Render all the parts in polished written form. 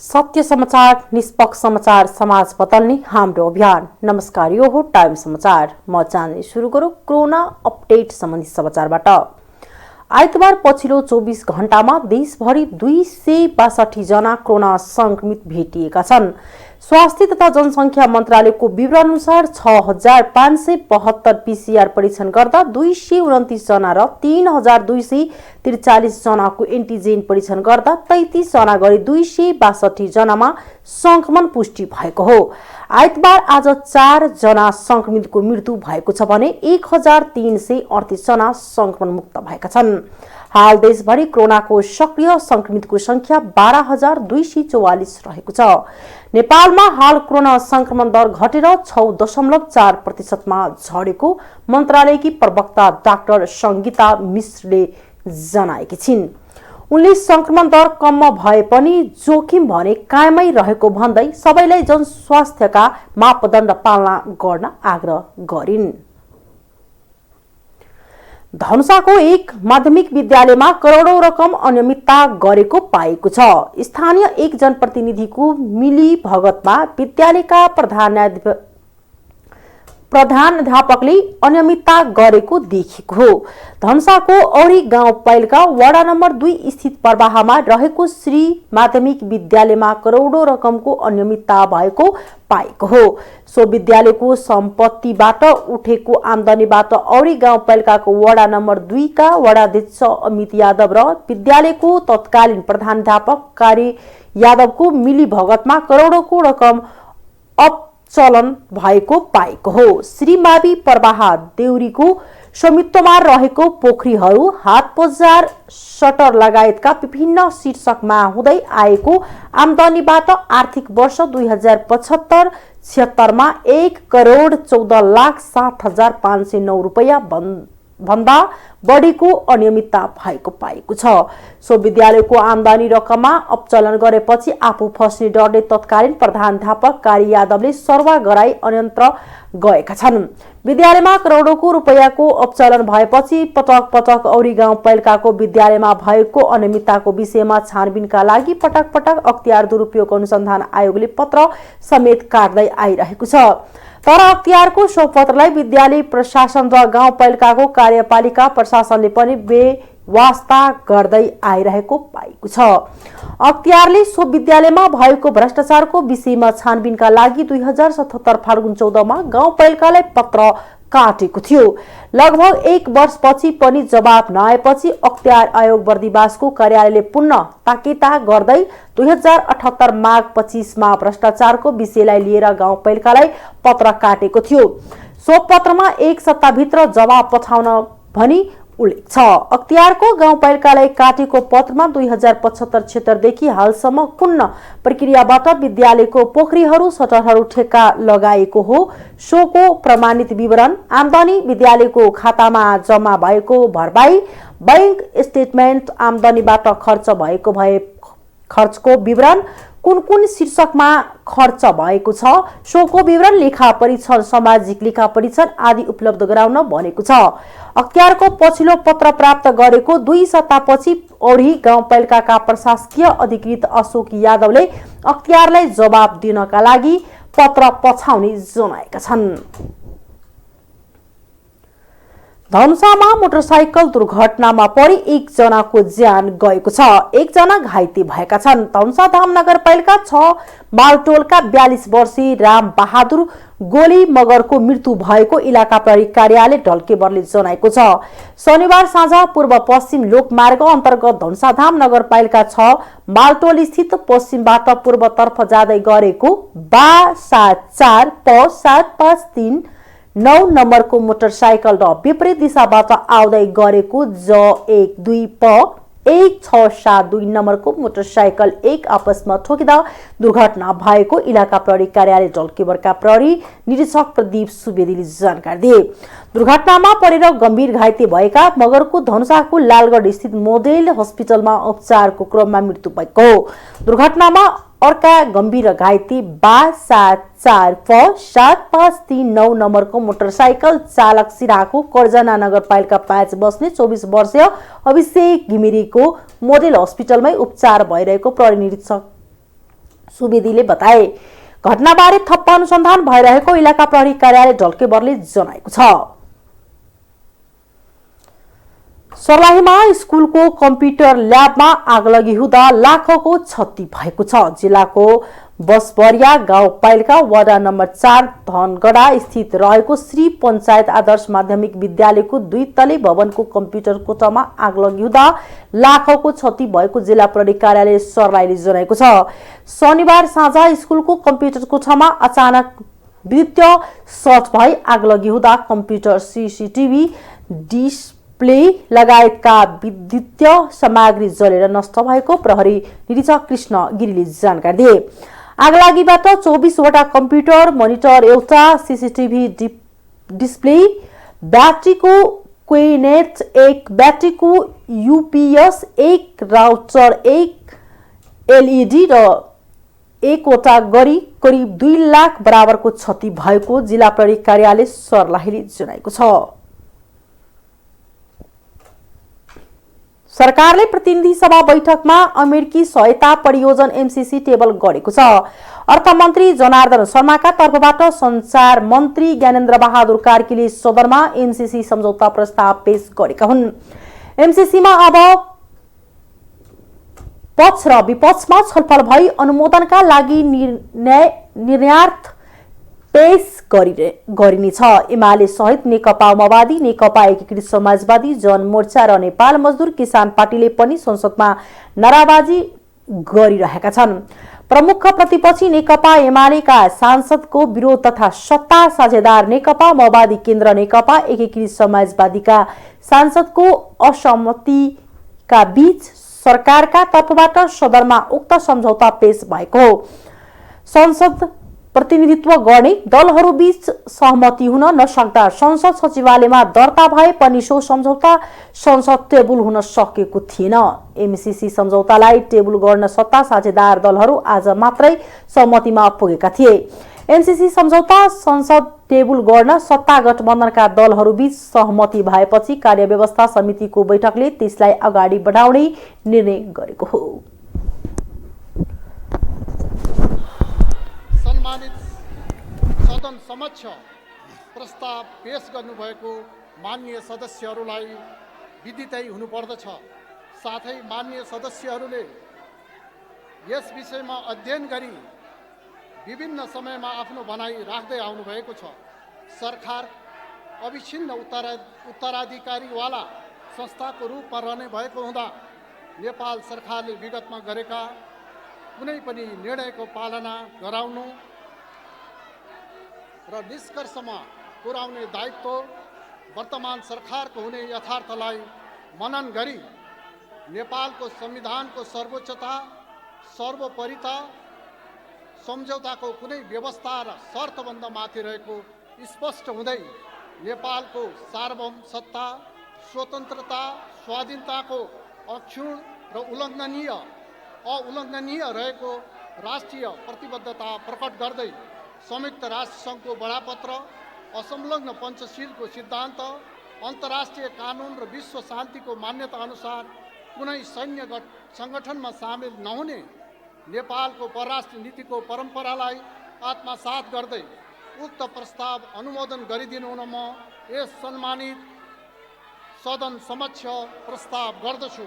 सत्य समाचार, निष्पक्ष समाचार, समाज बदल्ने हाम्रो अभियान। नमस्कार, यो हो टाइम समाचार। म चाहन्छु सुरु गरौँ कोरोना अपडेट सम्बन्धी समाचारबाट। आइतबार पछिल्लो 24 घण्टामा देशभरि 262 जना कोरोना संक्रमित भेटिएका छन्। स्वास्थ्य तथा जनसङ्ख्या मन्त्रालयको विवरण अनुसार 6572 पीसीआर परीक्षण गर्दा 229 जना र 3243 जनाको एन्टिजेन परीक्षण गर्दा 33 जना गरी 262 जनामा संक्रमण पुष्टि भएको हो। आइतबार आज 4 जना संक्रमितको मृत्यु भएको छ भने 1338 जना संक्रमण मुक्त भएका छन्। हाल देशभरि कोरोनाको सक्रिय संक्रमितको संख्या 12244 रहेको छ। नेपालमा हाल कोरोना संक्रमण दर घटेर 6.4% मा झरेको मन्त्रालयकी प्रवक्ता डाक्टर संगीता मिश्रले जनाएकी छिन्। उनले संक्रमण दर कम भए पनि जोखिम भने कायमै रहेको भन्दै सबैलाई जनस्वास्थ्यका मापदण्ड पालना गर्न आग्रह गरिन्। धनुषाको एक माध्यमिक विद्यालयमा करोडौं रकम अनियमितता गरेको पाएको छ। स्थानीय एक जनप्रतिनिधिको मिली भगतमा विद्यालयका प्रधानाध्यापकले अनियमितता गरेको देखिएको हो। धनुषाको औरी गाउँपालिका वडा नम्बर 2 स्थित प्रवाहमा रहेको श्री माध्यमिक विद्यालयमा करोडौं रकमको अनियमितता भएको पाएको हो। सो विद्यालयको सम्पत्तिबाट उठेको आमदानीबाट औरी गाउँपालिकाको वडा नम्बर 2 का वडाध्यक्ष अमित यादव र विद्यालयको तत्कालीन प्रधानाध्यापक कार्य यादवको मिली भगतमा करोडौंको रकम चलन भएको पाएको हो। श्रीमावि प्रवाह देउरीको स्वामित्वमा रहेको पोखरीहरू, हाट बजार, सटर लगायतका विभिन्न शीर्षकमा हुँदै आएको आमदानीबाट आर्थिक वर्ष 2075-76 मा 1,14,60,509 रुपैयाँ भन्दा बढीको अनियमितता भएको पाएको छ। सो विद्यालयको आमदानी रकममा अपचलन गरेपछि आफू फस्ने डरले तत्कालीन प्रधानाध्यापक कार्य यादवले सर्वा गराई अन्यन्त्र गएका छन्। विद्यालयमा करोडौंको रुपैयाँको अपचलन भएपछि पटक पटक औरी गाउँपालिकाको विद्यालयमा भएको अनियमितताको विषयमा छानबिनका लागि पटक पटक अख्तियार दुरुपयोग अनुसन्धान आयोगले पत्र समेत काट्दै आइरहेको छ। तर अख्तियारको सो पत्रलाई विद्यालय प्रशासन र गाउँपालिकाको कार्यपालिका प्रशासनले पनि बेवास्ता गर्दै आइरहेको पाएको छ। अख्तियारले सो विद्यालयमा भएको भ्रष्टाचारको विषयमा छानबिनका लागि 2077 फाल्गुन 14 मा गाउँपालिकालाई पत्र काटेको थियो। लगभग 1 वर्षपछि पनि जवाब नआएपछि अख्तियार आयोग बर्दिवासको कार्यालयले पुनः ताकेता गर्दै 2078 माघ 25 मा भ्रष्टाचारको विषयलाई लिएर गाउँपालिकालाई पत्र काटेको थियो। सो पत्रमा 1 सप्ताहभित्र जवाब पठाउन भनी उल्लेख छ। अख्तियारको गाउँपालिकालाई काटेको पत्रमा 2075 क्षेत्रदेखि हालसम्म कुन प्रक्रियाबाट विद्यालयको पोखरीहरू, सटरहरू ठेक्का लगाएको हो, सोको प्रमाणित विवरण, आमदानी, विद्यालयको खातामा जम्मा भएको भरपाई, बैंक स्टेटमेन्ट, आमदानीबाट खर्च भएको भए खर्चको विवरण, कुन कुन शीर्षकमा खर्च भएको छ, सोको विवरण, लेखा परीक्षण, सामाजिक लेखा परीक्षण आदि उपलब्ध गराउन भनेको छ। अख्तियारको पछिल्लो पत्र प्राप्त गरेको 2 सप्ताहपछि औरी गाउँपालिकाका प्रशासकीय अधिकृत अशोक यादवले अख्तियारलाई जवाब दिनका लागि पत्र पठाउने जनाएका छन्। धनुषामा मोटरसाइकल दुर्घटनामा परि 1 जनाको ज्यान गएको छ, 1 जना घाइते भएका छन्। धनुषा धाम नगरपालिका 6 बालटोलका 42 वर्षीय राम बहादुर गोली मगरको मृत्यु भएको इलाका प्रहरी कार्यालय ढल्केबरले जनाएको छ। शनिबार साँझ पूर्व पश्चिम लोकमार्ग अन्तर्गत धनुषा धाम नगरपालिका 6 बालटोल स्थित पश्चिमबाट पूर्वतर्फ जाँदै गरेको 74P7539 नम्बरको मोटरसाइकल र विपरीत दिशाबाट आउँदै गरेको J12P1672 नम्बरको मोटरसाइकल एक आपसमा ठोकिँदा दुर्घटना भएको इलाका प्रहरी कार्यालय ढल्केबरका प्रहरी निरीक्षक प्रदीप सुवेदीले जानकारी दिए। दुर्घटनामा परेर गम्भीर घाइते भएका मगरको धनुषाको लालगढ स्थित मोडेल हस्पिटलमा उपचारको क्रममा मृत्यु भएको हो। दुर्घटनामा अर्का गम्भीर घाइते 74P7539 नम्बरको मोटरसाइकल चालक सिराको कर्जना नगरपालिका 5 बस्ने 24 वर्षीय अभिषेक घिमिरेको मोडेल हस्पिटलमै उपचार भइरहेको प्रहरी निरीक्षक सुवेदीले बताए। घटनाबारे थप अनुसन्धान भइरहेको इलाका प्रहरी कार्यालय ढल्केबरले जनाएको छ। सर्लाहीमा स्कुलको कम्प्युटर ल्याबमा आगलगी हुँदा लाखौंको क्षति भएको छ। जिल्लाको बसबरिया गाउँपालिका वडा नम्बर 4 धनगढा स्थित रहेको श्री पञ्चायत आदर्श माध्यमिक विद्यालयको 2 तले भवनको कम्प्युटर कोठामा आगलगी हुँदा लाखौंको क्षति भएको जिल्ला प्रहरी कार्यालय सर्लाहीले जनाएको छ। शनिबार साँझ स्कुलको कम्प्युटर कोठामा अचानक विद्युतीय सर्ट भई आगलगी हुँदा कम्प्युटर, सीसीटीभी, डिस्प्ले लगायतका विद्युतीय सामग्री जलेर नष्ट भएको प्रहरी निरीक्षक कृष्ण गिरीले जानकारी दिए। आगलागीबाट 24 वटा कम्प्युटर, मोनिटर, एउटा सीसीटीभी डिस्प्ले, ब्याट्रीको क्वेनेट 1, ब्याट्रीको यूपीएस 1, राउटर 1, एलईडी र 1 वटा गरी करिब 2 लाख बराबरको क्षति भएको जिल्ला प्रहरी कार्यालय सर्लाहीले जनाएको छ। सरकारले प्रतिनिधि सभा बैठकमा अमेरिकी सहायता परियोजना एमसीसी टेबल गरेको छ। अर्थमन्त्री जनार्दन शर्माका तर्फबाट सञ्चार मन्त्री ज्ञानेन्द्र बहादुर कार्कीले सदनमा एमसीसी सम्झौता प्रस्ताव पेश गरेका हुन्। एमसीसीमा अब पक्ष र विपक्षमा छलफल भई अनुमोदनका लागि निर्णयार्थ पेश गरिनेछ। एमाले सहित नेकपा माओवादी, नेकपा एकीकृत समाजवादी, जनमोर्चा र नेपाल मजदुर किसान पार्टीले पनि संसदमा नाराबाजी गरिरहेका छन्। प्रमुख प्रतिपक्षी नेकपा एमालेका सांसदको विरोध तथा सत्ता साझेदार नेकपा माओवादी केन्द्र, नेकपा एकीकृत समाजवादीका सांसदको असहमतिका बीच सरकारका तर्फबाट सदनमा उक्त सम्झौता पेश भएको हो। संसद प्रतिनिधित्व गर्ने दलहरूबीच सहमति हुन नसक्दा संसद सचिवालयमा दर्ता भए पनि सो सम्झौता संसद टेबुल हुन सकेको थिएन। एमसीसी सम्झौतालाई टेबुल गर्न सत्ता साझेदार दलहरू आज मात्रै सहमतिमा पुगेका थिए। एमसीसी सम्झौता संसद टेबुल गर्न सत्ता गठबन्धनका दलहरूबीच सहमति भएपछि कार्यव्यवस्था समितिको बैठकले त्यसलाई अगाडि बढाउने निर्णय गरेको हो। सम्मानित सदन समक्ष प्रस्ताव पेश गर्नुभएको माननीय सदस्यहरूलाई विदितै हुनुपर्दछ। साथै माननीय सदस्यहरूले यस विषयमा अध्ययन गरी विभिन्न समयमा आफ्नो भनाइ राख्दै आउनुभएको छ। सरकार अविच्छिन्न उत्तराधिकारीवाला संस्थाको रूपमा रहने भएको हुँदा नेपाल सरकारले विगतमा गरेका कुनै पनि निर्णयको पालना गराउनु र निष्कर्षमा पुर्याउने दायित्व वर्तमान सरकारको हुने यथार्थलाई मनन गरी नेपालको संविधानको सर्वोच्चता, सर्वोपरिता, सम्झौताको कुनै व्यवस्था र शर्तभन्दा माथि रहेको स्पष्ट हुँदै नेपालको सार्वभौम सत्ता, स्वतन्त्रता, स्वाधीनताको अक्षुण्ण र उल्लङ्घनीय रहेको राष्ट्रिय प्रतिबद्धता प्रकट गर्दै संयुक्त राष्ट्र सङ्घको बडापत्र, असंलग्न पञ्चशीलको सिद्धान्त, अन्तर्राष्ट्रिय कानुन र विश्व शान्तिको मान्यता अनुसार कुनै सैन्य सङ्गठनमा सामेल नहुने नेपालको परराष्ट्र नीतिको परम्परालाई आत्मसात गर्दै उक्त प्रस्ताव अनुमोदन गरिदिनु हुन म यस सम्मानित सदन समक्ष प्रस्ताव गर्दछु।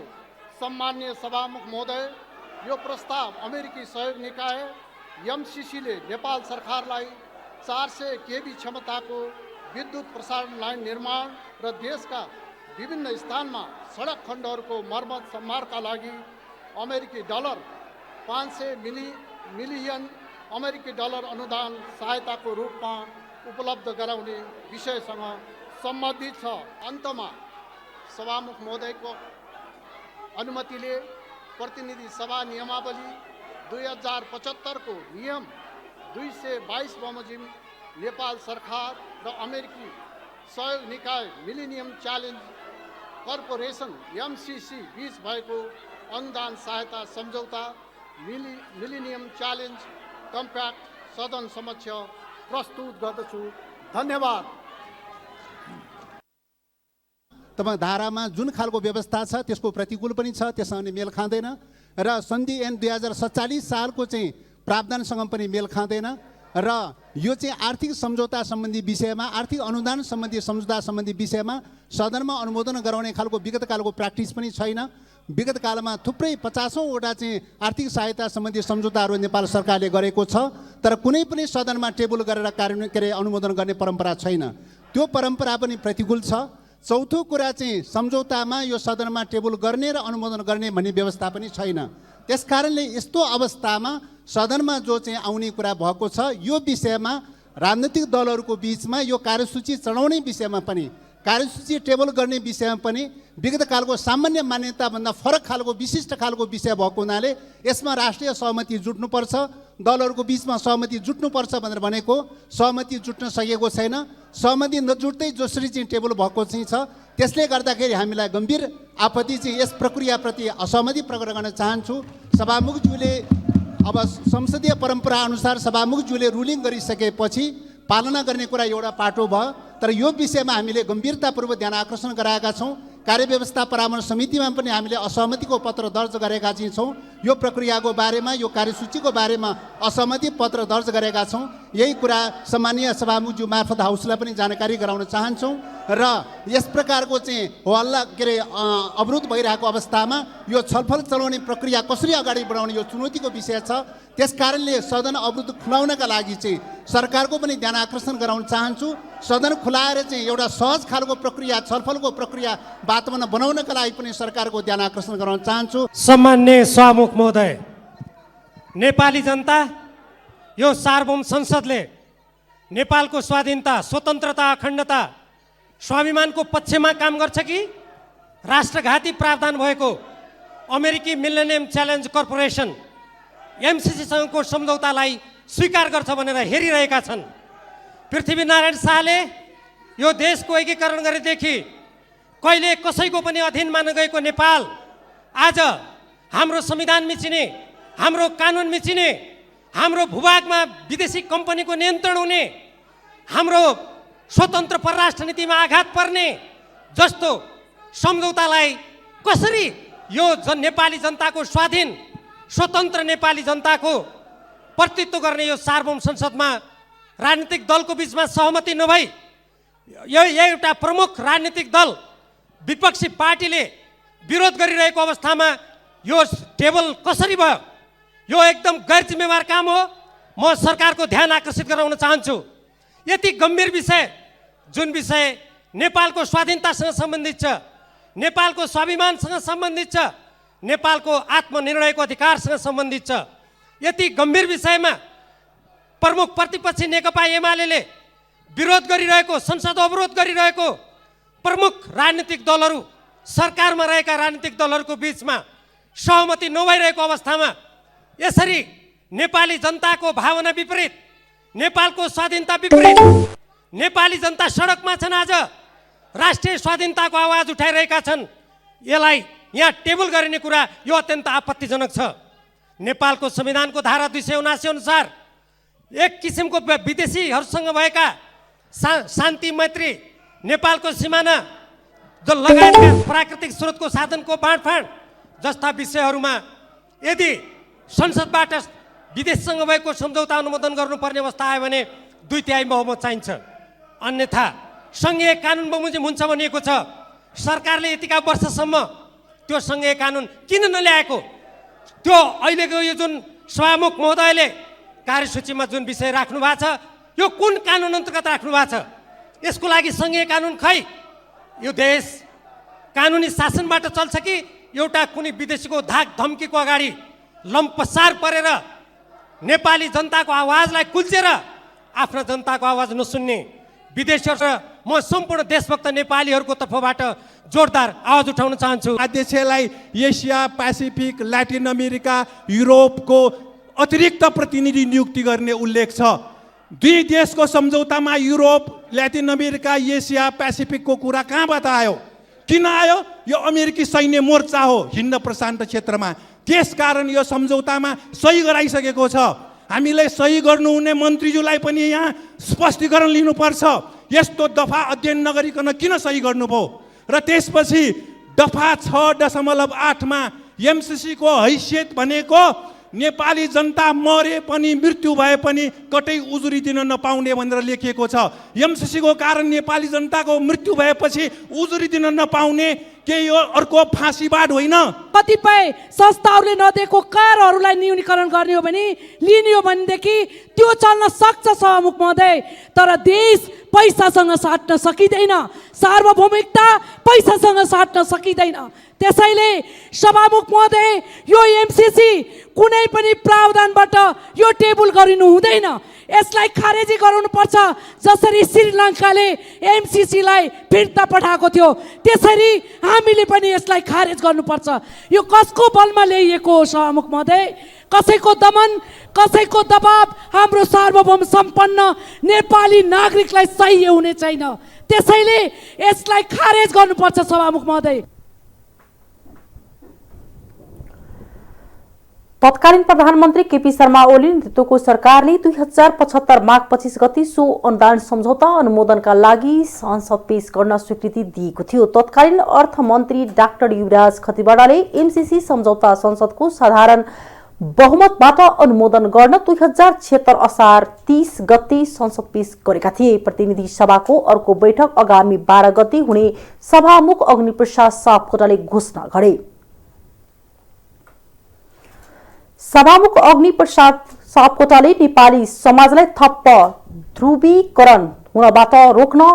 सम्माननीय सभामुख महोदय, यो प्रस्ताव अमेरिकी सहयोग निकाय एमसीसीले नेपाल सरकारलाई 400 केबी क्षमताको विद्युत प्रसारण लाइन निर्माण र देशका विभिन्न स्थानमा सडक खण्डहरूको मर्मत सम्मारका लागि अमेरिकी डलर 500 मिलियन अमेरिकी डलर अनुदान सहायताको रूपमा उपलब्ध गराउने विषयसँग सम्बन्धित छ। अन्तमा सभामुख महोदयको अनुमतिले प्रतिनिधि सभा नियमावली 2075 को नियम 222 बमोजिम नेपाल सरकार र अमेरिकी सहयोग निकाय मिलेनियम च्यालेन्ज कर्पोरेसन एमसीसी बीच भएको अनुदान सहायता सम्झौता मिलेनियम च्यालेन्ज कम्प्याक्ट सदन समक्ष प्रस्तुत गर्दछु। धन्यवाद। तपाईँ धारामा जुन खालको व्यवस्था छ त्यसको प्रतिकूल पनि छ, त्यससँग मेल खाँदैन र सन्धि ऐन 2047 सालको चाहिँ प्रावधानसँग पनि मेल खाँदैन र यो चाहिँ आर्थिक सम्झौता सम्बन्धी विषयमा, आर्थिक अनुदान सम्बन्धी सम्झौता सम्बन्धी विषयमा सदनमा अनुमोदन गराउने खालको विगत कालको प्र्याक्टिस पनि छैन। विगत कालमा थुप्रै 50औँवटा चाहिँ आर्थिक सहायता सम्बन्धी सम्झौताहरू नेपाल सरकारले गरेको छ, तर कुनै पनि सदनमा टेबल गरेर कार्यान्वयन अनुमोदन गर्ने परम्परा छैन। त्यो परम्परा पनि प्रतिकूल छ। चौथो कुरा चाहिँ सम्झौतामा यो सदनमा टेबल गर्ने र अनुमोदन गर्ने भन्ने व्यवस्था पनि छैन। त्यसकारणले यस्तो अवस्थामा सदनमा जो चाहिँ आउने कुरा भएको छ, यो विषयमा राजनीतिक दलहरूको बिचमा यो कार्यसूची चढाउने विषयमा पनि, कार्यसूची टेबल गर्ने विषयमा पनि विगत कालको सामान्य मान्यताभन्दा फरक खालको विशिष्ट खालको विषय भएको हुनाले यसमा राष्ट्रिय सहमति जुट्नुपर्छ, दलहरूको बिचमा सहमति जुट्नुपर्छ भनेर भनेको सहमति जुट्न सकेको छैन। सहमति नजुट्दै जसरी चाहिँ टेबल भएको चाहिँ छ, त्यसले गर्दाखेरि हामीलाई गम्भीर आपत्ति चाहिँ यस प्रक्रियाप्रति असहमति प्रकट गर्न चाहन्छु। सभामुखज्यूले अब संसदीय परम्परा अनुसार सभामुखज्यूले रुलिङ गरिसकेपछि पालना गर्ने कुरा एउटा पाटो भयो, तर यो विषयमा हामीले गम्भीरतापूर्वक ध्यान आकर्षण गराएका छौँ। कार्यव्यवस्था परामर्श समितिमा पनि हामीले असहमतिको पत्र दर्ज गरेका चाहिँ छौँ। यो प्रक्रियाको बारेमा, यो कार्यसूचीको बारेमा असहमति पत्र दर्ज गरेका छौँ। यही कुरा सम्मानीय सभामुखज्यू मार्फत हाउसलाई पनि जानकारी गराउन चाहन्छौँ र यस प्रकारको चाहिँ हल्ला अवरोध भइरहेको अवस्थामा यो छलफल चलाउने प्रक्रिया कसरी अगाडि बढाउने यो चुनौतीको विषय छ। त्यसकारणले सदन अवरोध खुलाउनका लागि चाहिँ सरकारको पनि ध्यान आकर्षण गराउन चाहन्छु। सदन खुलाएर चाहिँ एउटा सहज खालको प्रक्रिया, छलफलको प्रक्रिया वातावरण बनाउनका लागि पनि सरकारको ध्यान आकर्षण गराउन चाहन्छु। सम्माननीय सभामुख महोदय, नेपाली जनता यो सार्वभौम संसदले नेपालको स्वाधीनता, स्वतन्त्रता, अखण्डता, स्वाभिमानको पक्षमा काम गर्छ कि राष्ट्रघाती प्रावधान भएको अमेरिकी मिलेनियम च्यालेन्ज कर्पोरेसन एमसिसीसँगको सम्झौतालाई स्वीकार गर्छ भनेर हेरिरहेका छन्। पृथ्वीनारायण शाहले यो देशको एकीकरण गरेदेखि कहिले कसैको पनि अधीनमा नगएको नेपाल आज हाम्रो संविधान मिचिने, हाम्रो कानुन मिचिने, हाम्रो भूभागमा विदेशी कम्पनीको नियन्त्रण हुने, हाम्रो स्वतन्त्र परराष्ट्र नीतिमा आघात पर्ने जस्तो सम्झौतालाई कसरी यो नेपाली जनताको स्वाधीन स्वतन्त्र नेपाली जनताको प्रतित्व गर्ने यो सार्वभौम संसदमा राजनीतिक दलको बीचमा सहमति नभई यो एउटा प्रमुख राजनीतिक दल विपक्षी पार्टीले विरोध गरिरहेको अवस्थामा यो टेबल कसरी भयो? यो एकदम गैर जिम्मेवार काम हो। म सरकारको ध्यान आकर्षित गराउन चाहन्छु। यति गम्भीर विषय, जुन विषय नेपालको स्वाधीनतासँग सम्बन्धित छ, नेपालको स्वाभिमानसँग सम्बन्धित छ, नेपालको आत्मनिर्णयको अधिकारसँग सम्बन्धित छ, यति गम्भीर विषयमा प्रमुख प्रतिपक्षी नेकपा एमाले विरोध गरिरहेको, संसद अवरोध गरिरहेको प्रमुख राजनीतिक दलहरू, सरकारमा रहेका राजनीतिक दलहरूको बीचमा सहमति नभइरहेको अवस्थामा यसरी नेपाली जनताको भावना विपरीत, नेपालको स्वाधीनता विपरीत नेपाली जनता सडकमा छन्। आज राष्ट्रिय स्वाधीनताको आवाज उठाइरहेका छन्। यसलाई यहाँ टेबल गरिने कुरा यो अत्यन्त आपत्तिजनक छ। नेपालको संविधानको धारा 279 अनुसार एक किसिमको विदेशीहरूसँग भएका शान्ति मैत्री, नेपालको सिमाना जो लगायतका प्राकृतिक स्रोतको साधनको बाँडफाँड जस्ता विषयहरूमा यदि संसदबाट विदेशसँग भएको सम्झौता अनुमोदन गर्नुपर्ने अवस्था आयो भने 2/3 बहुमत चाहिन्छ। अन्यथा सङ्घीय कानुन बमोजिम हुन्छ भनिएको छ। सरकारले यतिका वर्षसम्म त्यो सङ्घीय कानुन किन नल्याएको? त्यो अहिलेको यो जुन सभामुख महोदयले कार्यसूचीमा जुन विषय राख्नु भएको छ, यो कुन कानुन अन्तर्गत राख्नु भएको छ? यसको लागि सङ्घीय कानुन खै? यो देश कानुनी शासनबाट चल्छ कि एउटा कुनै विदेशीको धाक धम्कीको अगाडि लम्पसार परेर नेपाली जनताको आवाजलाई कुल्चेर आफ्ना जनताको आवाज नसुन्ने विदेशीहरू? म सम्पूर्ण देशभक्त नेपालीहरूको तर्फबाट जोरदार आवाज उठाउन चाहन्छु। अध्यक्षलाई एसिया, पेसिफिक, ल्याटिन अमेरिका, युरोपको अतिरिक्त प्रतिनिधि नियुक्ति गर्ने उल्लेख छ। दुई देशको सम्झौतामा युरोप, ल्याटिन अमेरिका, एसिया, पेसिफिकको कुरा कहाँबाट आयो? किन आयो? यो अमेरिकी सैन्य मोर्चा हो हिन्द प्रशान्त क्षेत्रमा। त्यसकारण यो सम्झौतामा सही गराइसकेको छ। हामीले सही गर्नुहुने मन्त्रीज्यूलाई पनि यहाँ स्पष्टीकरण लिनुपर्छ। यस्तो दफा अध्ययन नगरिकन किन सही गर्नुभयो? र त्यसपछि दफा 6.8 मा एमसिसीको हैसियत भनेको नेपाली जनता मरे पनि मृत्यु भए पनि कतै उजुरी दिन नपाउने भनेर लेखिएको छ। एमसीसीको कारण नेपाली जनताको मृत्यु भएपछि उजुरी दिन नपाउने के यो अर्को फाँसीवाद होइन? कतिपय संस्थाहरूले नदिएको करहरूलाई न्यूनीकरण गर्ने हो भने लिने हो भनेदेखि त्यो चल्न सक्छ सभामुख महोदय, तर देश पैसासँग साट्न सकिँदैन, सार्वभौमिकता पैसासँग साट्न सकिँदैन। त्यसैले सभामुख महोदय, यो एमसीसी कुनै पनि प्रावधानबाट यो टेबल गरिनु हुँदैन, यसलाई खारेजी गराउनुपर्छ। जसरी श्रीलङ्काले एमसीसीलाई फिर्ता पठाएको थियो त्यसरी हामीले पनि यसलाई खारेज गर्नुपर्छ। यो कसको बलमा ल्याइएको हो सभामुख महोदय? कसैको दमन, कसैको दबाब हाम्रो सार्वभौम सम्पन्न नेपाली नागरिकलाई सही हुने छैन। त्यसैले यसलाई खारेज गर्नुपर्छ सभामुख महोदय। तत्कालीन प्रधानमन्त्री केपी शर्मा ओली नेतृत्वको सरकारले 2075 माघ 25 गते सो अनुदान सम्झौता अनुमोदनका लागि संसद पेश गर्न स्वीकृति दिएको थियो। तत्कालीन अर्थमन्त्री डाक्टर युवराज खतिवड़ाले एमसीसी सम्झौता संसदको साधारण बहुमतबाट अनुमोदन गर्न 2076 असार 30 गते संसद पेश गरेका थिए। प्रतिनिधि सभाको अर्को बैठक आगामी 12 गते हुने सभामुख अग्निप्रसाद सापकोटाले घोषणा गरे। सभामुख अग्निप्रसाद सापकोटाले नेपाली समाजलाई थप ध्रुवीकरण हुनबाट रोक्न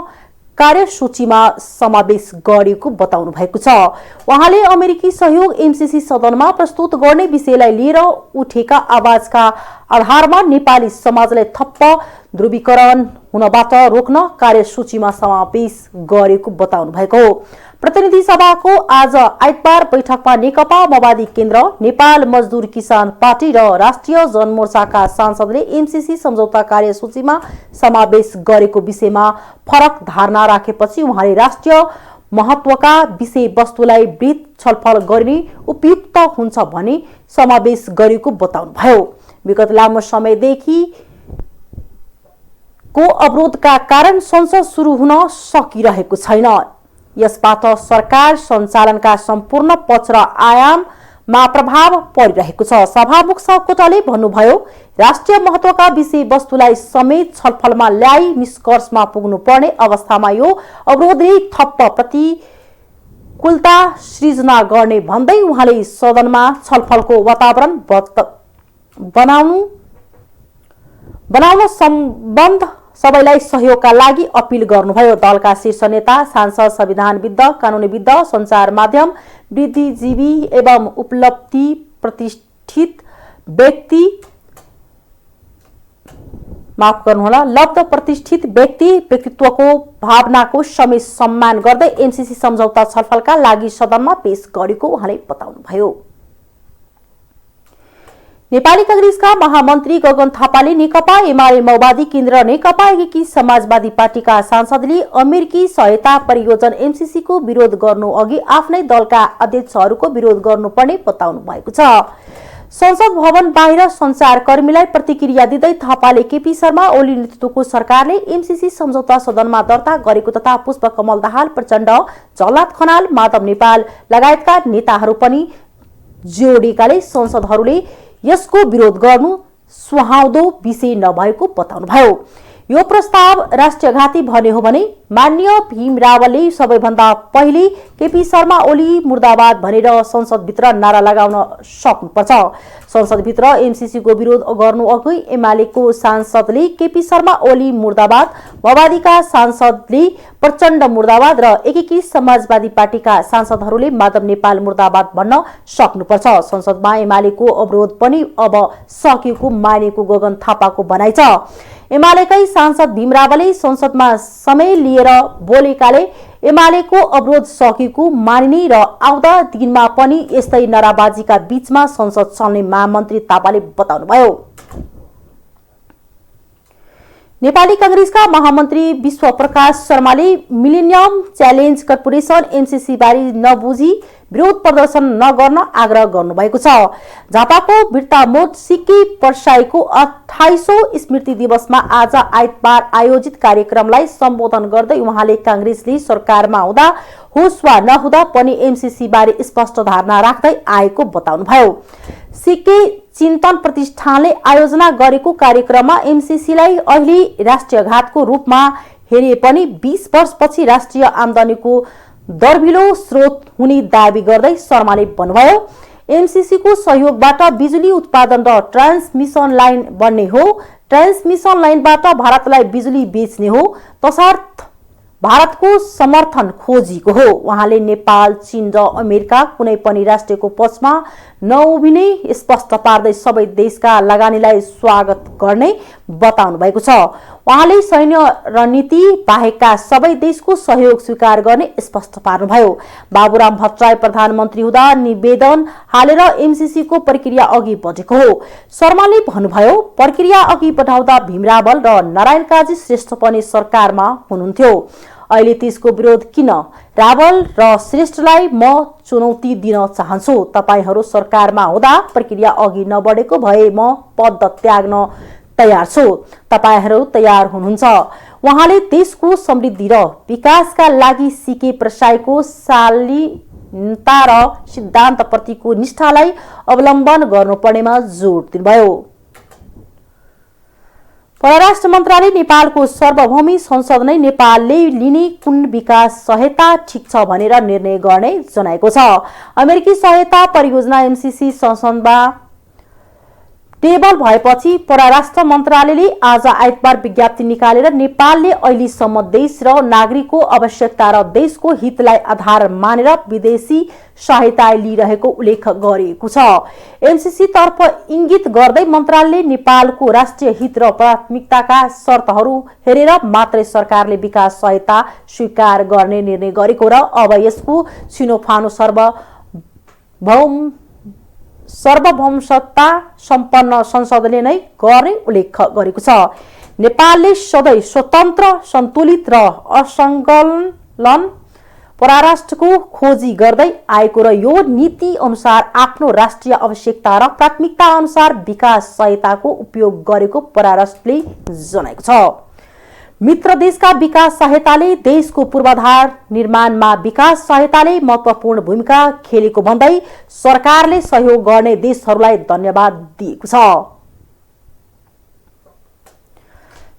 कार्यसूचीमा समावेश गरिएको बताउनु भएको छ। उहाँले अमेरिकी सहयोग एमसीसी सदनमा प्रस्तुत गर्ने विषयलाई लिएर उठेका आवाजका आधारमा नेपाली समाजलाई थप ध्रुवीकरण हुनबाट रोक्न कार्यसूचीमा समावेश गरेको बताउनु भएको हो। प्रतिनिधि सभाको आज आइतबार बैठकमा नेकपा माओवादी केन्द्र, नेपाल मजदुर किसान पार्टी र राष्ट्रिय जनमोर्चाका सांसदले एमसीसी सम्झौता कार्यसूचीमा समावेश गरेको विषयमा फरक धारणा राखेपछि उहाँले राष्ट्रिय महत्वका विषयवस्तुलाई वृहत छलफल गर्ने उपयुक्त हुन्छ भनी समावेश गरेको बताउनुभयो। विगत लामो समयदेखि को अवरोधका कारण संसद सुरु हुन सकिरहेको छैन। यसबाट सरकार सञ्चालनका सम्पूर्ण पक्ष र आयाममा प्रभाव परिरहेको छ। सभामुख सापकोटाले भन्नुभयो, राष्ट्रिय महत्वका विषयवस्तुलाई समेत छलफलमा ल्याई निष्कर्षमा पुग्नुपर्ने अवस्थामा यो अवरोधले थप प्रतिकूलता सृजना गर्ने भन्दै उहाँले सदनमा छलफलको वातावरण बनाउन सम्बन्ध सबैलाई सहयोगका लागि अपील गर्नुभयो। दलका शीर्ष नेता, सांसद, संविधानविद, कानूनीविद, सञ्चार माध्यम, बुद्धिजीवी एवं उपलब्धि प्रतिष्ठित व्यक्ति व्यक्तित्वको भावनाको समेत सम्मान गर्दै एमसीसी सम्झौता छलफलका लागि सदनमा पेश गरेको उहाँले बताउनुभयो। नेपाली कांग्रेसका महामन्त्री गगन थापाले नेकपा एमाले माओवादी केन्द्र, नेकपा एकीकृत समाजवादी पार्टीका सांसदले अमेरिकी सहायता परियोजना एमसीसी को विरोध गर्नु अघि आफ्नै दलका अध्यक्षहरूको विरोध गर्नुपर्ने बताउनु भएको छ। संसद भवन बाहिर सञ्चारकर्मीलाई प्रतिक्रिया दिँदै थापाले केपी शर्मा ओली नेतृत्वको सरकारले एमसीसी सम्झौता सदनमा दर्ता गरेको तथा पुष्पकमल दाहाल प्रचण्ड, झलनाथ खनाल, माधव नेपाल लगायतका नेताहरू पनि जोडिएकाले संसदहरूले यसको विरोध गर्नु सुहाउँदो विषय नभएको बताउनुभयो। यो प्रस्ताव राष्ट्रघाती भन्ने हो भने माननीय भीम रावलले सबैभन्दा पहिले केपी शर्मा ओली मुर्दाबाद भनेर संसदभित्र नारा लगाउन सक्नुपर्छ। संसदभित्र एमसीसी को विरोध गर्नु अघि एमालेको सांसदले केपी शर्मा ओली मुर्दाबाद, माओवादीका सांसदले प्रचण्ड मुर्दाबाद र एकीकृत समाजवादी पार्टीका सांसदहरूले माधव नेपाल मुर्दाबाद भन्न सक्नुपर्छ। संसदमा एमालेको अवरोध पनि अब सकिएको मानेको गगन थापाको भनाइ छ। एमालेकै सांसद भीम रावलले संसदमा समय लिएर बोलेकाले एमालेको अवरोध सकिएको मानिने र आउँदा दिनमा पनि यस्तै नाराबाजीका बीचमा संसद चल्ने महामन्त्री थापाले बताउनुभयो। नेपाली कांग्रेसका महामन्त्री विश्वप्रकाश शर्माले मिलेनियम च्यालेन्ज कर्पोरेसन एमसीसी बारे नबुझी विरोध प्रदर्शन नगर्न आग्रह गर्नुभएको छ। झापाको बिर्तामोड सिक्की पर्साईको 28औं स्मृति दिवसमा आज आइतबार आयोजित कार्यक्रमलाई सम्बोधन गर्दै उहाँले कांग्रेसले सरकारमा हुँदा होस् वा नहुँदा पनि एमसीसी बारे स्पष्ट धारणा राख्दै आएको बताउनुभयो। सिक्की चिन्तन प्रतिष्ठानले आयोजना गरेको कार्यक्रममा एमसीसीलाई अहिले राष्ट्रिय घातको रूपमा हेरे पनि 20 वर्षपछि राष्ट्रिय आम्दानीको दर्भिलो स्रोत हुने दावी गर्दै शर्माले भन्नुभयो, एमसीसीको सहयोगबाट बिजुली उत्पादन र ट्रान्समिसन लाइन बन्ने हो। ट्रान्समिसन लाइनबाट भारतलाई बिजुली बेच्ने हो, तसर्थ भारतको समर्थन खोजिएको हो। उहाँले नेपाल, चीन र अमेरिका कुनै पनि राष्ट्रको पक्षमा नउभिने स्पष्ट पार्दै सबै देशका लगानीलाई स्वागत गर्ने बताउनु भएको छ। उहाँले सैन्य रणनीति बाहेकका सबै देशको सहयोग स्वीकार गर्ने स्पष्ट पार्नुभयो। बाबुराम भट्टराई प्रधानमन्त्री हुँदा निवेदन हालेर एमसीसीको प्रक्रिया अघि बढेको हो। शर्माले भन्नुभयो, प्रक्रिया अघि बढाउँदा भीमरावल र नारायण काजी श्रेष्ठ पनि सरकारमा हुनुहुन्थ्यो। अहिले त्यसको विरोध किन? रावल र श्रेष्ठलाई म चुनौती दिन चाहन्छु। तपाईहरू सरकारमा हुँदा प्रक्रिया अघि नबढेको भए म पद त्याग्न तयार छु। तपाईहरू तयार हुनुहुन्छ? उहाँले देशको समृद्धि र विकासका लागि सिके प्रसाईको शालीनता र सिद्धान्तप्रतिको निष्ठालाई अवलम्बन गर्नुपर्नेमा जोड दिनुभयो। परराष्ट्र मन्त्रालय नेपालको सार्वभौमी संसद नै नेपालले लिने कुन विकास सहायता ठिक छ भनेर निर्णय गर्ने जनाएको छ। अमेरिकी सहायता परियोजना एमसीसी संसदमा टेबल भएपछि परराष्ट्र मन्त्रालयले आज आइतबार विज्ञप्ति निकालेर नेपालले अहिलेसम्म देश र नागरिकको आवश्यकता र देशको हितलाई आधार मानेर विदेशी सहायता लिइरहेको उल्लेख गरेको छ। एमसीसी तर्फ इंगित गर्दै मन्त्रालयले नेपालको राष्ट्रिय हित र प्राथमिकताका शर्तहरू हेरेर मात्रै सरकारले विकास सहायता स्वीकार गर्ने निर्णय गरेको र अब यसको छिनोफानो सार्वभौमसत्ता सम्पन्न संसदले नै गर्ने उल्लेख गरेको छ। नेपालले सधैँ स्वतन्त्र, सन्तुलित र असंलग्न परराष्ट्रको खोजी गर्दै आएको र यो नीति अनुसार आफ्नो राष्ट्रिय आवश्यकता र प्राथमिकता अनुसार विकास सहायताको उपयोग गरेको परराष्ट्रले जनाएको छ। मित्र देशका विकास सहायताले देशको पूर्वाधार निर्माणमा विकास सहायताले महत्वपूर्ण भूमिका खेलेको भन्दै सरकारले सहयोग गर्ने देशहरूलाई धन्यवाद दिएको छ।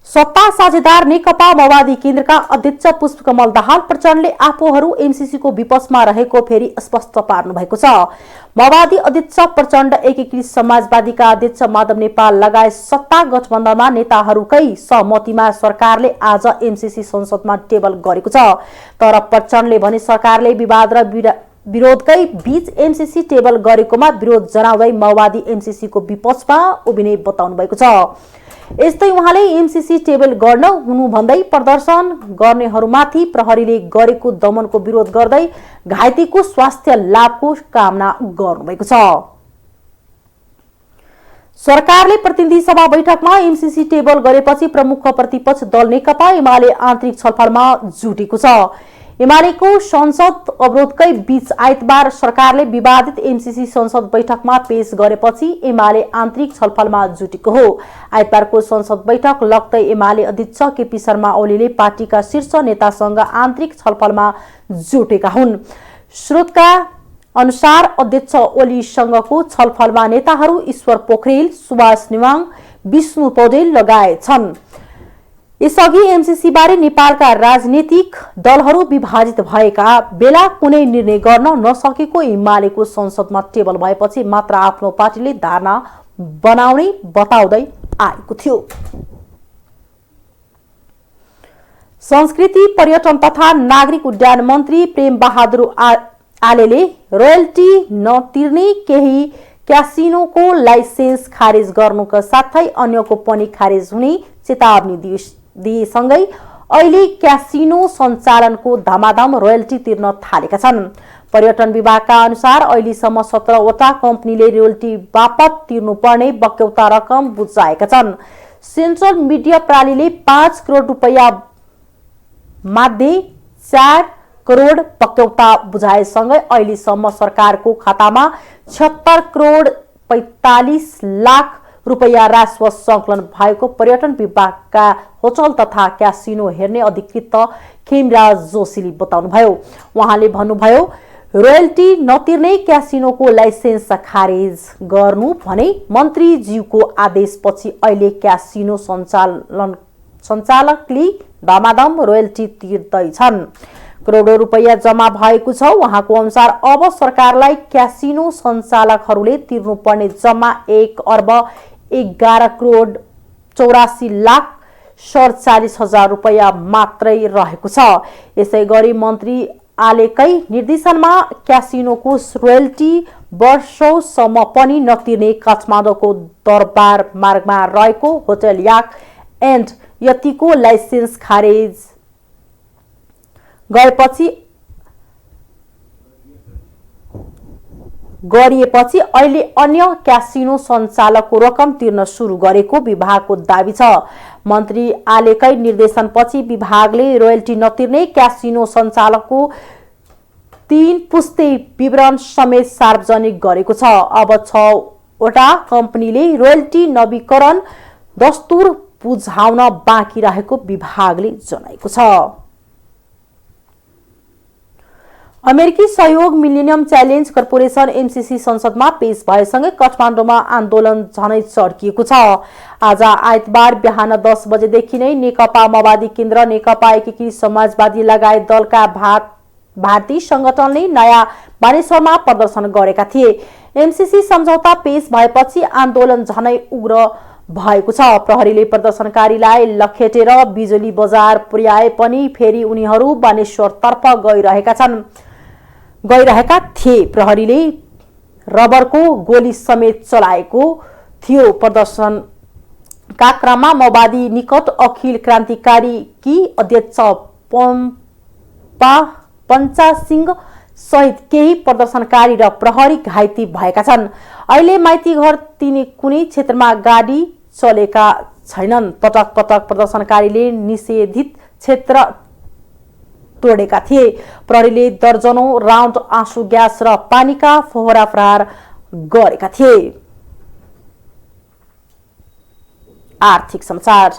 सत्ता साझेदार नेकपा माओवादी केन्द्रका अध्यक्ष पुष्पकमल दाहाल प्रचण्डले आफूहरू एमसीसीको विपक्षमा रहेको फेरि स्पष्ट पार्नु भएको छ। माओवादी अध्यक्ष प्रचण्ड एकीकृत समाजवादीका अध्यक्ष माधव नेपाल लगायत सत्ता गठबन्धनमा नेताहरूकै सहमतिमा सरकारले आज एमसीसी संसदमा टेबल गरेको छ। तर प्रचण्डले भने सरकारले विवाद र विरोधकै बीच एमसीसी टेबल गरेकोमा विरोध जनाउँदै माओवादी एमसीसीको विपक्षमा उभिने बताउनु भएको छ। यस्तै उहाँले एमसीसी टेबल गर्न हुनु भन्दै प्रदर्शन गर्नेहरूमाथि प्रहरीले गरेको दमनको विरोध गर्दै घाइतेको स्वास्थ्य लाभको कामना गर्नुभएको छ। सरकारले प्रतिनिधि सभा बैठकमा एमसीसी टेबल गरेपछि प्रमुख प्रतिपक्ष दल नेकपा एमाले आन्तरिक छलफलमा जुटेको छ। एमालेको संसद अवरोधकै बीच आइतबार सरकारले विवादित एमसीसी संसद बैठकमा पेश गरेपछि एमाले आन्तरिक छलफलमा जुटेको हो। आइतबारको संसद बैठक लाग्दै एमाले अध्यक्ष केपी शर्मा ओलीले पार्टीका शीर्ष नेतासँग आन्तरिक छलफलमा जुटेका हुन्। स्रोतका अनुसार अध्यक्ष ओलीसँगको छलफलमा नेताहरू ईश्वर पोखरेल, सुभाष नेवाङ, विष्णु पौडेल लगायत छन्। यसअघि एमसीसी बारे नेपालका राजनीतिक दलहरू विभाजित भएका बेला कुनै निर्णय गर्न नसकेको एमालेको संसदमा टेबल भएपछि मात्र आफ्नो पार्टीले धारणा बनाउने बताउँदै आएको थियो। संस्कृति, पर्यटन तथा नागरिक उड्डयन मन्त्री प्रेम बहादुर आलेले रोयल्टी नतिर्ने केही क्यासिनोको लाइसेन्स खारेज गर्नुका साथै अन्यको पनि खारेज हुने चेतावनी दिएसँगै अहिले क्यासिनो सञ्चालनको धमाधम रोयल्टी तिर्न थालेका छन्। पर्यटन विभागका अनुसार अहिलेसम्म 17वटा कम्पनीले रोयल्टी बापत तिर्नुपर्ने बक्यौता रकम बुझाएका छन्। सेन्ट्रल मिडिया प्रणालीले 5 करोड रुपैयाँ मध्ये 4 करोड पक्यौता बुझाएसँगै अहिलेसम्म सरकारको खातामा 76 करोड 45 लाख रुपैयाँ राजस्व सङ्कलन भएको पर्यटन विभागका होटल तथा क्यासिनो हेर्ने अधिकृत खेमराज जोशीले बताउनुभयो। उहाँले भन्नुभयो, रोयल्टी नतिर्ने क्यासिनोको लाइसेन्स खारेज गर्नु भने मन्त्रीज्यूको आदेशपछि अहिले क्यासिनो सञ्चालकले दामादम रोयल्टी तिर्दैछन्। करोडौं रुपैयाँ जम्मा भएको छ। उहाँको अनुसार अब सरकारलाई क्यासिनो सञ्चालकहरूले तिर्नुपर्ने जम्मा 1 अर्ब 11 करोड 84 लाख 47,000 रुपैयाँ मात्रै रहेको छ। यसै गरी मन्त्री आलेकै निर्देशनमा क्यासिनोको रोयल्टी वर्षौंसम्म पनि नतिर्ने काठमाडौँको दरबार मार्गमा रहेको होटल याक एन्ड यतिको लाइसेन्स खारेज गरिएपछि अहिले अन्य क्यासिनो सञ्चालकको रकम तिर्न सुरु गरेको विभागको दाबी छ। मन्त्री आलेकै निर्देशनपछि विभागले रोयल्टी नतिर्ने क्यासिनो सञ्चालकको 3 पुस्ते विवरण समेत सार्वजनिक गरेको छ। अब 6 वटा कम्पनीले रोयल्टी नवीकरण दस्तुर बुझाउन बाँकी रहेको विभागले जनाएको छ। अमेरिकी सहयोग मिलेनियम च्यालेन्ज कर्पोरेसन एमसीसी संसदमा पेश भएसँगै काठमाडौँमा आन्दोलन झनै चर्किएको छ। आज आइतबार बिहान 10 बजेदेखि नै नेकपा माओवादी केन्द्र, नेकपा एकीकृत समाजवादी लगायत दलका भारतीय संगठनले नयाँ बानेश्वरमा प्रदर्शन गरेका थिए। एमसीसी सम्झौता पेश भएपछि आन्दोलन झनै उग्र भएको छ। प्रहरीले प्रदर्शनकारीलाई लखेटेर बिजुली बजार पुर्याए पनि फेरि उनीहरू बानेश्वरतर्फ गइरहेका थिए। प्रहरीले रबरको गोली समेत चलाएको थियो। प्रदर्शनका क्रममा माओवादी निकट अखिल क्रान्तिकारीकी अध्यक्ष पञ्चा सिंह सहित केही प्रदर्शनकारी र प्रहरी घाइते भएका छन्। अहिले माइतीघर कुनै क्षेत्रमा गाडी चलेका छैनन्। पटक पटक प्रदर्शनकारीले निषेधित क्षेत्र तोडेका थिए। प्रहरीले दर्जनौं राउन्ड आँसु ग्यास र पानीका फोहरा प्रहार गरेका थिए। आर्थिक समाचार।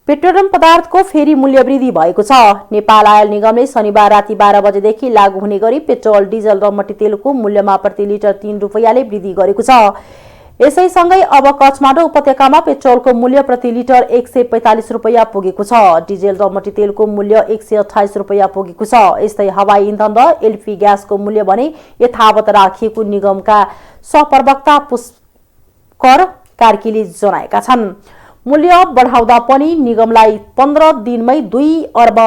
पेट्रोलियम पदार्थको फेरि मूल्यवृद्धि भएको छ। नेपाल आयल निगमले शनिबार राति 12 बजेदेखि लागू हुने गरी पेट्रोल, डिजल र मट्टीतेलको मूल्यमा प्रति लिटर 3 रुपैयाँले वृद्धि गरेको छ। यसैसँगै अब काठमाडौँ उपत्यकामा पेट्रोलको मूल्य प्रति लिटर 145 रुपैयाँ पुगेको छ। डिजेल र मट्टीतेलको मूल्य 128 रुपैयाँ पुगेको छ। यस्तै हवाई इन्धन र एलपी ग्यासको मूल्य भने यथावत राखिएको निगमका सहप्रवक्ता पुष्कर कार्कीले जनाएका छन्। मूल्य बढाउँदा पनि निगमलाई 15 दिनमै 2 अर्ब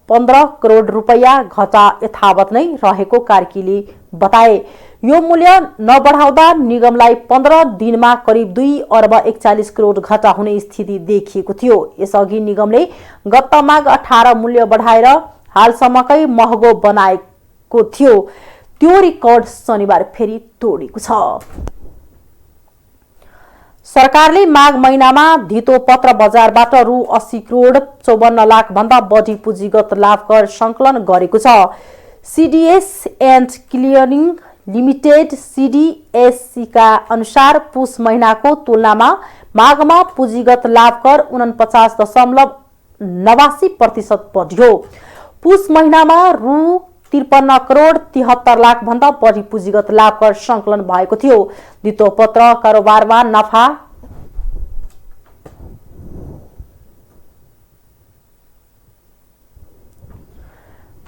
15 करोड रुपैयाँ घटा यथावत नै रहेको कार्कीले बताए। यो मूल्य नबढाउँदा निगमलाई 15 दिनमा करिब 2 अर्ब 41 करोड घटा हुने स्थिति देखिएको थियो। यसअघि निगमले गत माघ 18 मूल्य बढाएर हालसम्मकै महँगो बनाएको थियो। त्यो रेकर्ड शनिबार फेरि तोडेको छ। सरकारले माघ महिनामा धितो पत्र बजारबाट रु 80 करोड 54 लाख भन्दा बढी पुँजीगत लाभ कर संकलन गरेको छ। CDS and clearing limited CDSC का अनुसार पुष महिनाको तुलनामा माघमा पुँजीगत लाभ कर 49.89% बढ्यो। पुष महिनामा रु 53 करोड 73 लाख भन्दा बढी पुँजीगत लाभ कर संकलन भएको थियो। धितो पत्र कारोबारमा नफा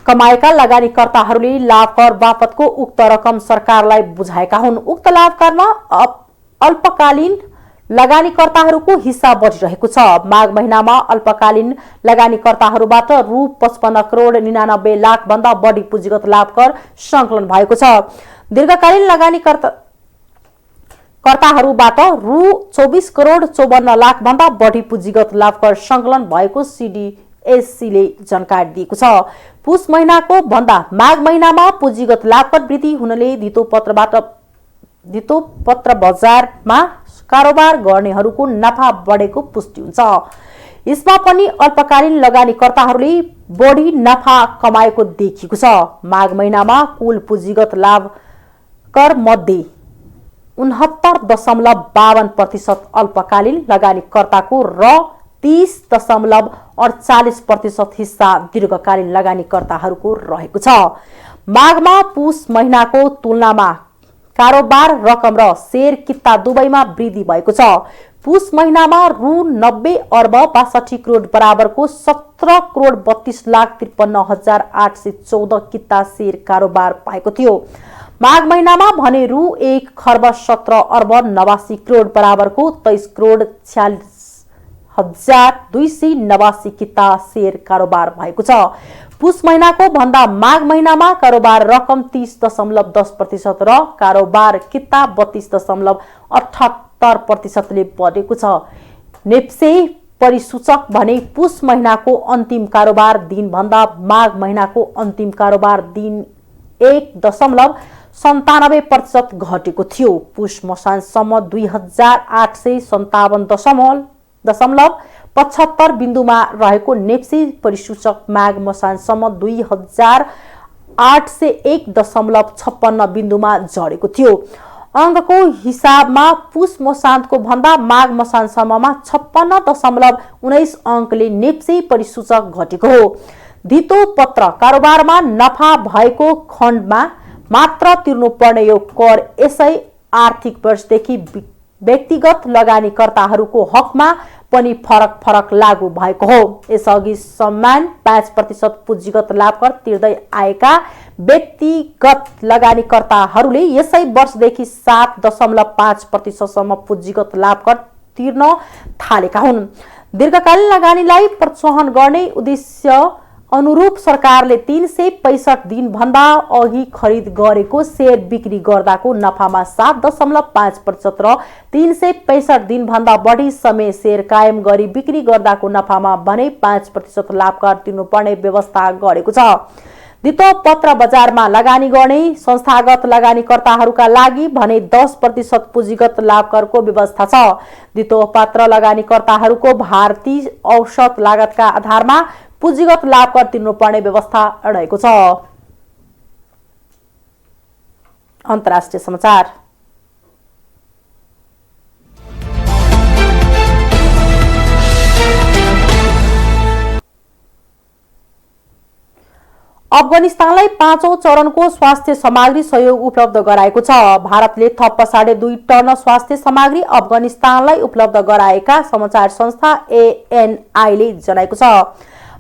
कमाएका लगानीकर्ताहरूले लाभ कर बापतको उक्त रकम सरकारलाई बुझाएका हुन्। उक्त लाभ करमा अल्पकालीन लगानीकर्ताहरूको हिस्सा बढिरहेको छ। माघ महिनामा अल्पकालीन लगानीकर्ताहरूबाट रु 55 करोड 99 लाख भन्दा बढी पुँजीगत लाभ कर संकलन भएको छ। दीर्घकालीन लगानीकर्ताहरूबाट रु 24 करोड 54 लाख भन्दा बढी पुँजीगत लाभ कर संकलन भएको सीडीएससीले जानकारी दिएको छ। पुष महिनाको भन्दा माघ महिनामा पुँजीगत लाभ कर वृद्धि हुनाले धितो पत्र बजारमा कारोबार गर्नेहरूको नाफा बढेको पुष्टि हुन्छ। यसमा पनि अल्पकालीन लगानीकर्ताहरूले बढी नाफा कमाएको देखिएको छ। माघ महिनामा कुल पुँजीगत लाभ कर मध्ये 69.52% अल्पकालीन लगानीकर्ताको र 30.48% हिस्सा दीर्घकालीन लगानीकर्ताहरूको रहेको छ। माघमा पुष महिनाको तुलनामा कारोबार रकम र शेयर किता दुवैमा वृद्धि भएको छ। पुष महिनामा रु 90 अर्ब 62 करोड बराबरको 17 करोड 32 लाख 53,814 किता शेयर कारोबार भएको थियो। माघ महिनामा भने रु 1 खर्ब 17 अर्ब 89 करोड बराबरको 23 करोड 46,289 किता शेयर कारोबार भएको छ। पुष महिनाको भन्दा माघ महिनामा कारोबार रकम 30.10% र कारोबार किता 32.78% बढेको छ। नेप्से परिसूचक भने पुष महिनाको अन्तिम कारोबार दिन भन्दा माघ महिनाको अन्तिम कारोबार दिन 1.97% घटेको थियो। पुष मसानसम्म 2857.75 बिन्दुमा रहेको नेप्से परिसूचक माघ मसानसम्म 2801.56 बिन्दुमा झरेको थियो। अङ्कको हिसाबमा पुष मसान्तको भन्दा माघ मसानसम्ममा 56.19 अङ्कले नेप्से परिसूचक घटेको हो। धितो पत्र कारोबारमा नफा भएको खण्डमा मात्र तिर्नुपर्ने यो कर यसै आर्थिक वर्षदेखि व्यक्तिगत लगानीकर्ताहरूको हकमा पनि फरक लागू भएको हो। यसअघि समान 5% पुँजीगत लाभ कर तिर्दै आएका व्यक्तिगत लगानीकर्ताहरूले यसै वर्षदेखि 7.5% सम्म पुँजीगत लाभ कर तिर्न थालेका हुन्। दीर्घकालीन लगानीलाई प्रोत्साहन गर्ने उद्देश्य अनुरूप सरकारले 365 दिन भन्दा अघि खरिद गरेको शेयर बिक्री गर्दाको नफामा 7.5% र 365 दिन भन्दा बढी समय शेयर कायम गरी बिक्री गर्दाको नफामा भने 5% लाभ कर तिर्नुपर्ने व्यवस्था गरेको छ। धितो पत्र बजारमा लगानी गर्ने संस्थागत लगानीकर्ताहरूका लागि भने 10% पुँजीगत लाभ करको व्यवस्था छ। धितो पत्र लगानीकर्ताहरूको भारतीय औसत लागतका आधारमा पुँजीगत लाभ कर तिर्नुपर्ने व्यवस्था रहेको छ। अन्तर्राष्ट्रिय समाचार। अफगानिस्तानलाई 5औं चरणको स्वास्थ्य सामग्री सहयोग उपलब्ध गराएको छ। भारतले थप 2.5 टन स्वास्थ्य सामग्री अफगानिस्तानलाई उपलब्ध गराएका समाचार संस्था ANI ले जनाएको छ।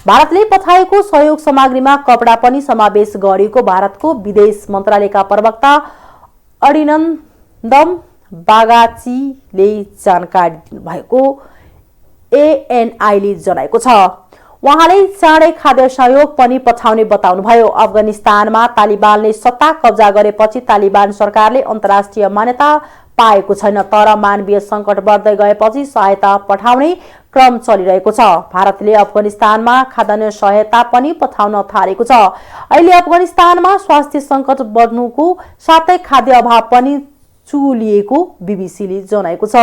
भारतले पठाएको सहयोग सामग्रीमा कपडा पनि समावेश गरिएको भारतको विदेश मन्त्रालयका प्रवक्ता अरिनन्दम बागाचीले जानकारी दिनुभएको ANI ले जनाएको छ। उहाँले चाँडै खाद्य सहयोग पनि पठाउने बताउनुभयो। अफगानिस्तानमा तालिबानले सत्ता कब्जा गरेपछि तालिबान सरकारले अन्तर्राष्ट्रिय मान्यता पाएको छैन, तर मानवीय सङ्कट बढ्दै गएपछि सहायता पठाउने क्रम चलिरहेको छ। भारतले अफगानिस्तानमा खाद्यान्न सहायता पनि पठाउन थालेको छ। अहिले अफगानिस्तानमा स्वास्थ्य सङ्कट बढ्नुको साथै खाद्य अभाव पनि चुलिएको बीबीसीले जनाएको छ।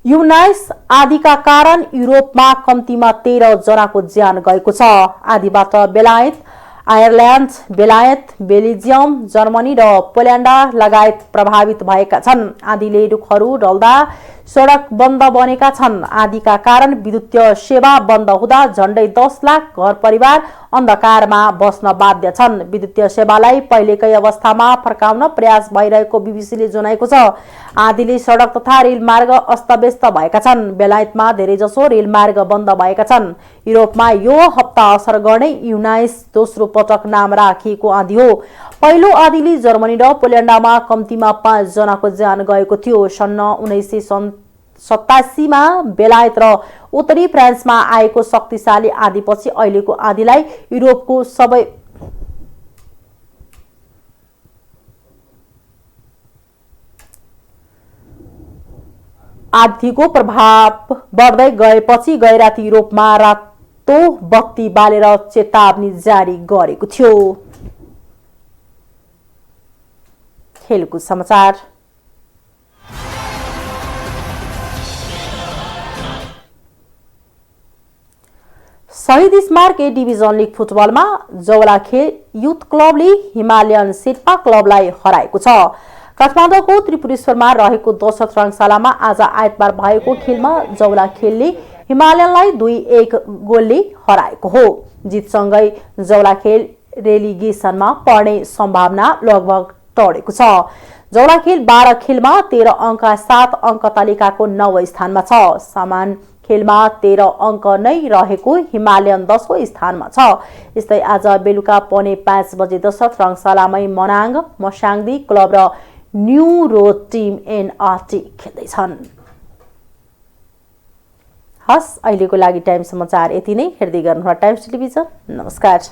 युनाइस आँधीका कारण युरोपमा कम्तीमा 13 जनाको ज्यान गएको छ। आँधीबाट बेलायत, आयरल्यान्ड, बेलायत, बेल्जियम, जर्मनी र पोल्यान्ड लगायत प्रभावित भएका छन्। आँधीले रुखहरू ढल्दा सडक बन्द बनेका छन्। आँधीका कारण विद्युतीय सेवा बन्द हुँदा झण्डै 10 लाख घर परिवार अन्धकारमा बस्न बाध्य छन्। विद्युतीय सेवालाई पहिलेकै अवस्थामा फर्काउन प्रयास भइरहेको बीबीसीले जनाएको छ। आँधीले सडक तथा रेलमार्ग अस्तव्यस्त भएका छन्। बेलायतमा धेरैजसो रेलमार्ग बन्द भएका छन्। युरोपमा यो हप्ता असर गर्ने युनाइस दोस्रो पटक नाम राखिएको आँधी हो। पहिलो आँधीले जर्मनी र पोल्यान्डमा कम्तीमा 5 जनाको ज्यान गएको थियो। सन् 1987 मा बेलायत र उत्तरी फ्रान्समा आएको शक्तिशाली आँधीपछि अहिलेको आँधीलाई युरोपको सबै आँधीको प्रभाव बढ्दै गएपछि गैराती युरोपमा रातो बत्ती बालेर चेतावनी जारी गरेको थियो। खेलकुद समाचार। शहीद स्मारक ए डिभिजन लिग फुटबलमा जौलाखेल युथ क्लबले हिमालयन शेर्पा क्लबलाई हराएको छ। काठमाडौँको त्रिपुरेश्वरमा रहेको 10 रङशालामा आज आइतबार भएको खेलमा जौलाखेलले हिमालयनलाई 2-1 गोलले हराएको हो। जितसँगै जौलाखेल रेलिगेसनमा पर्ने सम्भावना लगभग टडेको छ। जौलाखेल 12 खेलमा 13 अङ्कका साथ अङ्क तालिकाको 9औं स्थानमा छ। समान खेलमा 13 अङ्क नै रहेको हिमालयन 10औं स्थानमा छ। यस्तै आज बेलुका पौने 5 बजे 10 रङशालामै मनाङ, मस्याङदी क्लब र न्यू रोड टिम एनआरटी खेल्दैछन्। हस्, अहिलेको लागि टाइम समाचार यति नै। हेर्दै गर्नुहोला टाइम्स टेलिभिजन। नमस्कार।